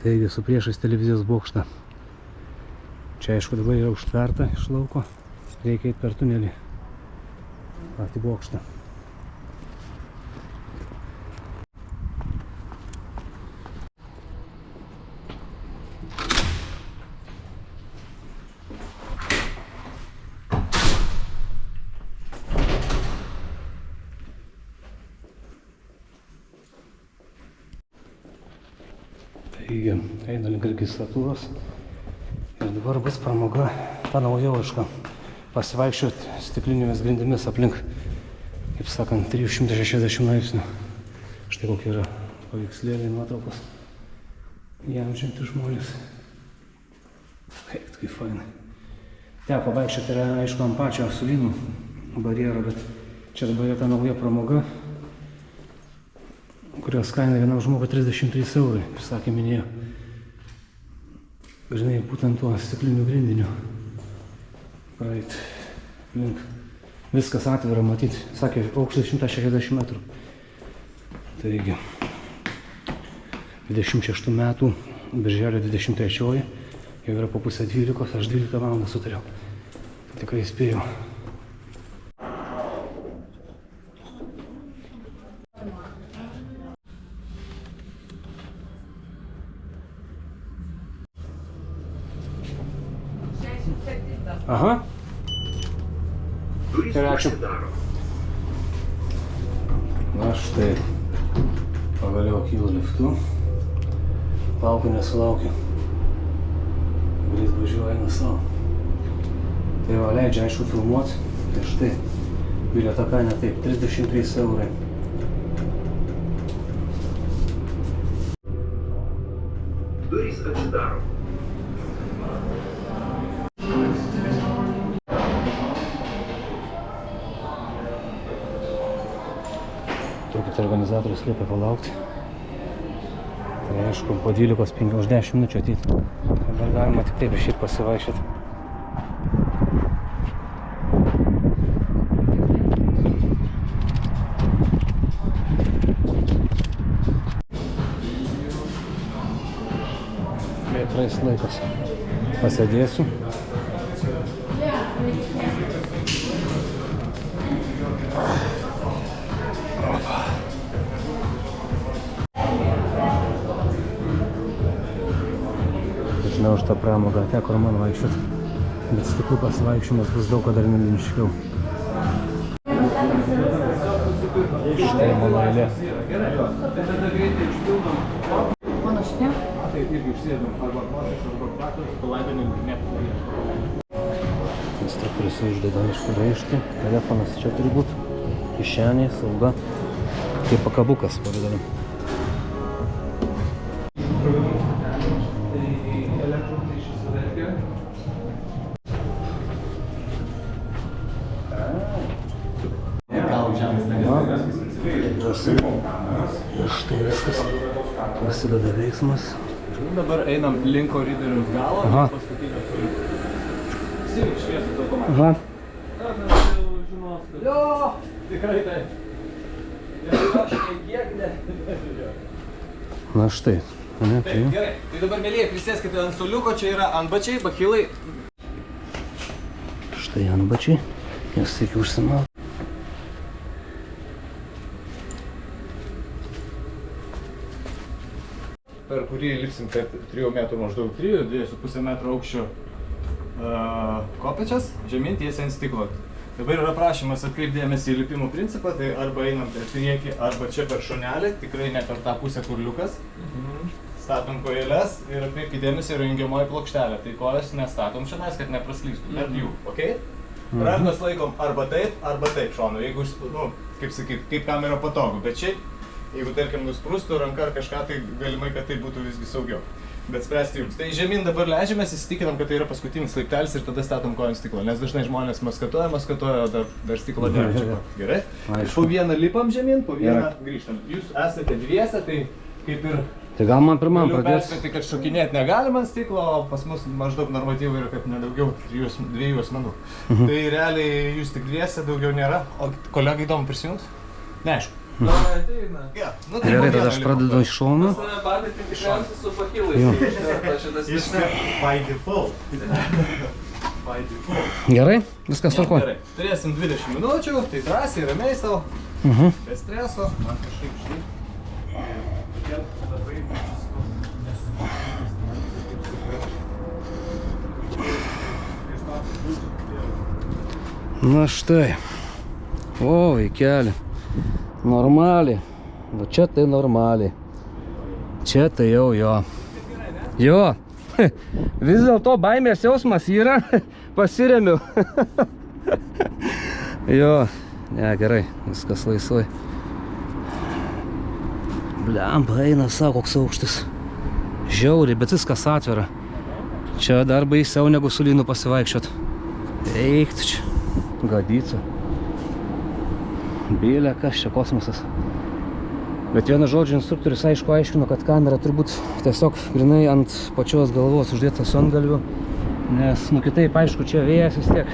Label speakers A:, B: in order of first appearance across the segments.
A: Taigi, su priešais televizijos bokštą. Čia, aišku, dabar yra užtverta iš lauko. Reikia eiti per tunelį. Patį bokštą. Taigi, eina link registratūros ir dabar bus pramoga ta naujoviška pasivaikščioti stiklinėmis grindimis aplink, kaip sakant, 360 laipsnių. Štai kokie yra paveikslėliai, nuotraukos, įamžinti žmonės. Kaip fainai. Teko vaikščioti yra, aišku, ant pačio Sulynų barjero, bet čia dabar yra ta nauja pramoga, kurios kaina vienam žmogui 33 eurai, kaip sakė, minėjo. Žinai, būtent tuo stikliniu grindiniu. Praeit link. Viskas atvira matyti. Sakė, aukštis 160 metrų. Taigi, 26 metų, birželio 23, jau yra po pusę 12, aš 12 valandą sutariau. Tikrai spėjau. Aha. Ir ačiū. Na štai, pagaliau kylu liftu. Laukiu, nesulaukiu. Greit važiuoju eina savo. Tai va, leidžia, aišku, filmuoti. Tai štai, bilieto kaina taip, 33 eurai.
B: Durys atsidaro.
A: Truputį organizatorius liepia palaukti. Tai aišku, po 12 už 10 minučių ateit. Dabar galima tik taip išeit pasivaikščioti. Bet praeis laikas. Pasėdėsiu. Žinau, už tą pramogą teko ir man vaikščioti, bet stiklų pasivaikščiojimas bus daug dar milžiniškiau. Štai mano eilė.
C: Mano šitie?
A: Instruktorius uždeda aišku raištį, telefonas čia turi būti, kišenė, sauga, kaip pakabukas pavidaliu. Štai viskas, prasideda veiksmas.
D: Dabar einam link koridoriaus galo.
A: Aha.
D: Šviesas automatas.
A: Aha.
D: Mes jau žinos, kad... Jo, tikrai tai. Ir aš kiek ne.
A: Na štai.
D: Taip, gerai. Tai dabar, mėlyje, prisėskite ant suoliuko, čia yra antbačiai, bachilai.
A: Štai antbačiai, jas reikia užsimauti.
D: Per kurį lipsim per 3 metrų maždaug 2,5 metrų aukščio kopėčias, žemyn tiesiai ant stiklo. Dabar yra prašymas atkreipdėmėsi į lipimo principą, tai arba einam per priekį, arba čia per šonelį, tikrai ne per tą pusę, kur liukas. Statom kojeles ir atkreipkite dėmesį į jungiamoji plokštelę. Tai kojas nestatom šiandien, kad nepraslystų tarp jų, okei? Rankas laikom arba taip šonu, jeigu, kaip sakyt, kaip kam yra patogu, bet šiaip, jeigu, tarkim, nusprūstų ranka ar kažką, tai galimai, kad tai būtų visgi saugiau. Bet spręsti jums. Tai žemyn dabar leidžiamės, įsitikinam, kad tai yra paskutinis laiptelis ir tada statom koją ant stiklo. Nes dažnai žmonės maskatuoja, dar stiklo nėra. Gerai? Po vieną lipam žemyn, po vieną grįžtam. Jūs esate dviese, tai kaip ir...
A: Tai gal man pirmam
D: galiu
A: pradės?
D: perspėti, kad šokinėti negalima ant stiklo, o pas mus maždaug normatyvų yra, kad nedaugiau 2 asmenų. Tai realiai jūs tik dviese, daugiau nėra. O kolegai įdomu prisijungti? Neaišku. Jo, nu, tai
A: Gerai,
D: po
A: tada aš
D: vieną
A: pradedu iš šono.
D: liko. By default. By default.
A: Gerai, viskas tvarkoj.
D: Gerai, turėsim 20 minučių, tai drąsiai, ramiai savo, be streso, man kažkaip štai. Tokie labai
A: Na štai. O, vaikeli. Normaliai. Nu čia tai normaliai. Čia tai jau jo. Jo. Vis dėlto baimės jausmas yra. Pasiremiu. Jo. Ne, gerai. Viskas laisvai. Blemba, eina savo koks aukštis. Žiauriai, bet viskas atvira. Čia dar baisiau negu su lynu pasivaikščiot. Eiktų čia. Gadyca. Bėlė, kas čia kosmosas. Bet vienu žodžiu instruktorius aiškino, kad kamera turbūt tiesiog grinai ant pačios galvos uždėta su antgalviu. Nes, nu kitaip, aišku, čia vėjas vis tiek.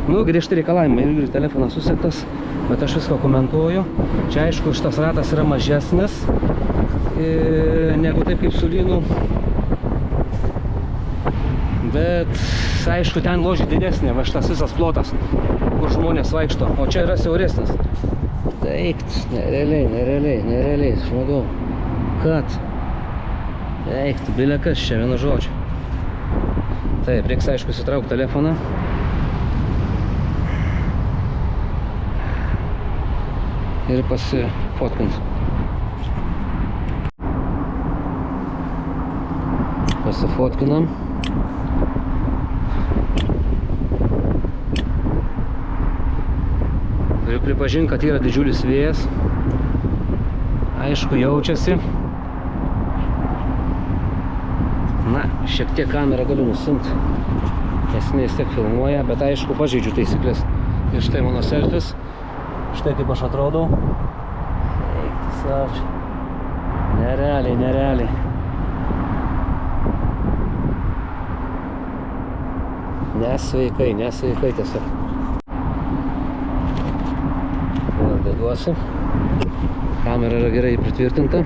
A: Nu, griežti reikalavimai, irgi telefonas susektas, bet aš viską komentuoju. Čia, aišku, šitas ratas yra mažesnis negu taip kaip su lynu. Bet, aišku, ten ložė didesnė, va šitas visas plotas, kur žmonės vaikšto, o čia yra siauresnis. Teikt, nerealiai, žmogau. Kad? Teikt, bilė kas čia, vienu žodžiu. Taip, reiks, aišku, įsitraukti telefoną. Ir pasifotkint. Pasifotkinam. Turiu pripažinti, kad yra didžiulis vėjas. Aišku, jaučiasi. Na, šiek tiek kamerą galiu nusimti. Esmė vis tiek filmuoja, bet aišku, pažeidžiu taisyklės. Ir štai mano selfis. Štai kaip aš atrodau. Eikti savo. Nerealiai. Nesveikai tiesiog. Vėl deduosi. Kamera yra gerai pritvirtinta.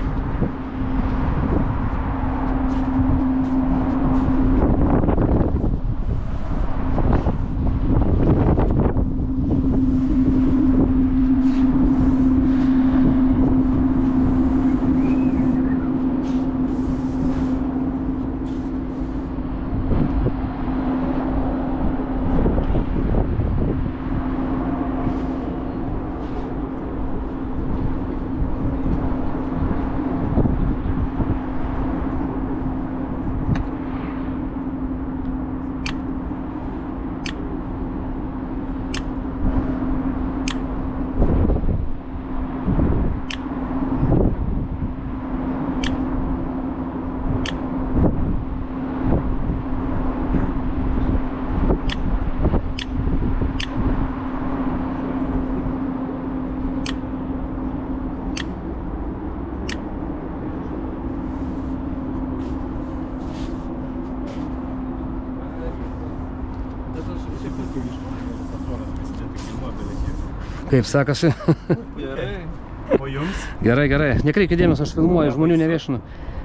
A: Kaip sekasi?
D: Gerai. O jums?
A: Gerai. Nekreipkite dėmesio, aš filmuoju, žmonių neviešinu.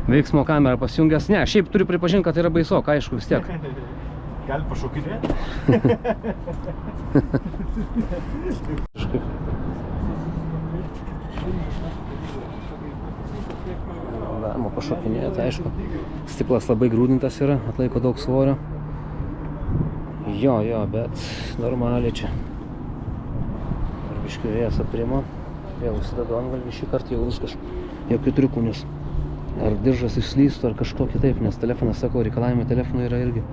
A: Veiksmo kamerą pasijungęs. Ne, šiaip turiu pripažinti, kad tai yra baisok, aišku, vis tiek.
D: Gali pašokinėti?
A: Galima pašokinėti, aišku. Stiklas labai grūdintas yra, atlaiko daug svorio. Jo, bet normaliai čia. Biškiu vėjas aprimo, vėl užsidedu antgalvį šį kartą, jau viskas, jokių triukų, nes ar diržas išslystų, ar kažko kitaip, nes telefonas, sakau, reikalavimai telefonui yra irgi.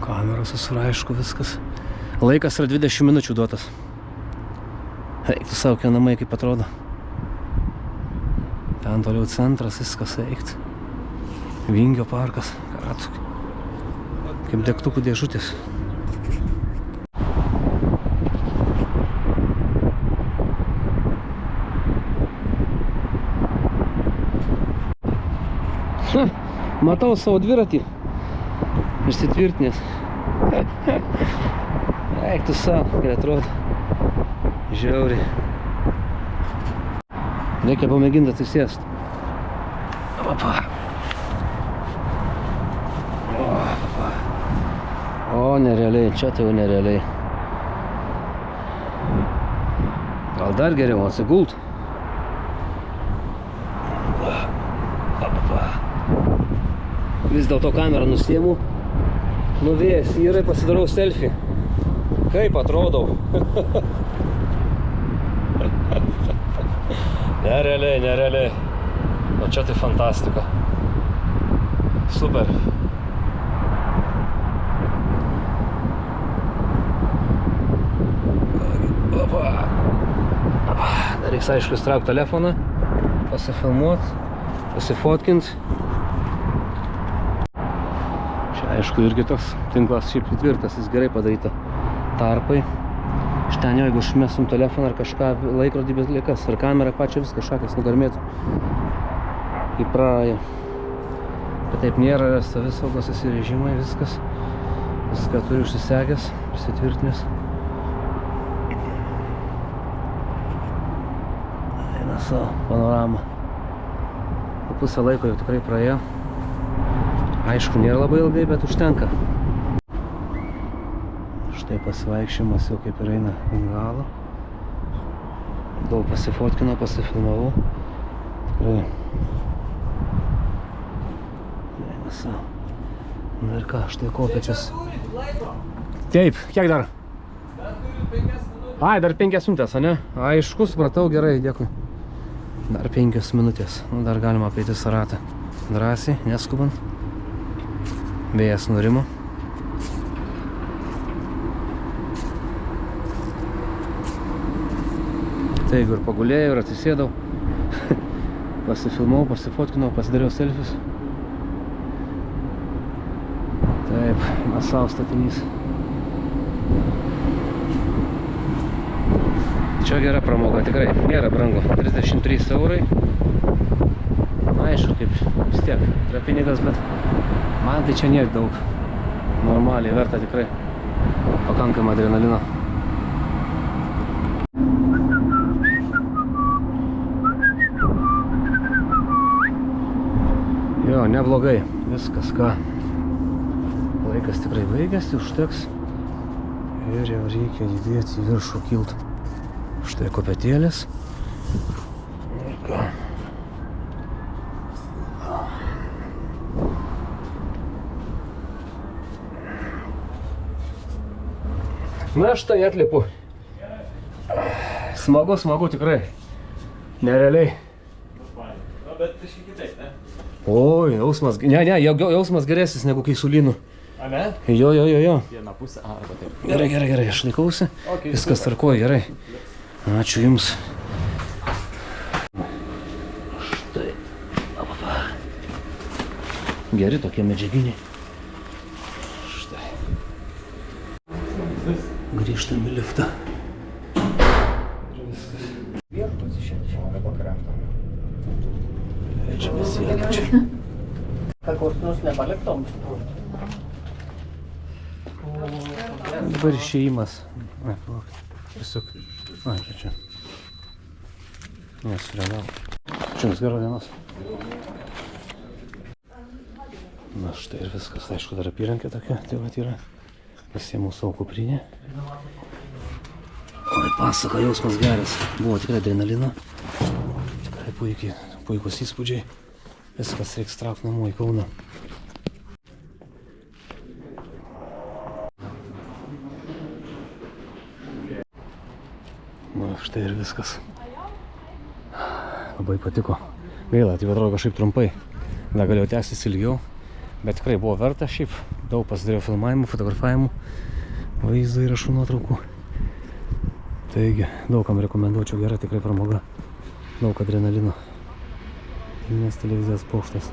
A: Kameros visur aišku viskas. Laikas yra 20 minučių duotas. Eik, tu savo, kokie namai kaip atrodo. Ten toliau centras, viskas eikti. Vingio parkas, Karatsuk. Kaip degtukų dėžutės. Matau savo dviratį. Išsitvirtinęs. Eik tu savo, kai atrodo. Žiauriai. Reikia pamėginti atsisėst. Opa. O, nerealiai, čia tai jau nerealiai. Gal dar geriau atsigult? Vis dėlto kamerą nusiemu. Nuvėjęs įrai pasidarau selfie. Kaip atrodau? Nerealiai, nerealiai. O čia tai fantastika. Super. Opa. Dar reiks aišku įstraukti telefoną, pasifilmuot, pasifotkint. Čia aišku irgi toks tinklas šiaip tvirtas, jis gerai padaryta. Tarpai. Iš ten jau, jeigu išmestum telefoną ar kažką, laikrodį bet likas, ar kamerą pačią viską šakės nugarmėtų į prarają. Bet taip nėra, savisaugos įsirežimai, viskas. Viską turi užsisegęs, prisitvirtinęs. Eina savo panoramą. Pusę laiko jau tikrai praėjo. Aišku, nėra labai ilgai, bet užtenka. Štai pasivaikščiojimas jau kaip ir eina į galą. Daug pasifotkinau, pasifilmavau. Tikrai. Eina savo. Na ir ką, štai kopiečias. Taip, kiek dar? Ai, dar 5 minutės, ane? Aišku, supratau, gerai, dėkui. Dar 5 minutės. Nu, dar galima apeiti Saratą. Drąsiai, neskubant. Vėjas nurimo. Tai jeigu ir pagulėjau, ir atsisėdau. Pasifilmau, pasifotkinau, pasidariau selfius. Taip, Masau statinys. Čia gera pramoga, tikrai, nėra brangu. 33 eurai. Aišku, kaip vis tiek, yra pinigas, bet man tai čia nėra daug. Normaliai, verta tikrai. Pakankamai adrenalino. Jo, neblogai. Viskas, ką. Laikas tikrai baigėsi, užteks. Ir jau reikia judėti į viršų kilt. Štai kopetėlės. Ir ką. Na, štai atlipu. Smagu, smagu tikrai. Nerealiai.
D: Nu, bet kažkaip kitaip, ne?
A: Oi, jausmas, jausmas geresnis negu kai su lynu.
D: A ne?
A: Jo.
D: Vieną pusę, arba taip.
A: Gerai, aš laikausi.
D: Okay,
A: viskas tvarkoja, gerai. Ačiū Jums. Štai. Geri tokie medžiaginiai. Štai. Grįžtam į liftą. Ir viskas.
D: Viešbutis šiandien pakrenta.
A: Leidžiamės į apačią.
E: Kur nors nepaliktom?
A: Dabar išėjimas. Ai, palauk. Tiesiog. Ai, čia. Nesureagau. Čia jums geros dienos. Na štai ir viskas. Aišku, dar apyrankė tokia. Tai vat yra. Pasiėmiau savo kuprinę. Oi, pasaka, jausmas geras. Buvo tikrai adrenalino. Tikrai puikus įspūdžiai. Viskas reiks traukti namo į Kauną. Na, štai ir viskas. Labai patiko. Gaila, tai atrodo kažkaip trumpai. Dar galėjau tęstis ilgiau. Bet tikrai buvo verta šiaip. Daug pasidariau filmavimų, fotografavimų, vaizdo įrašų, nuotraukų. Taigi, daugam rekomenduočiau, gera tikrai pramoga. Daug adrenalino. Vilniaus televizijos bokštas.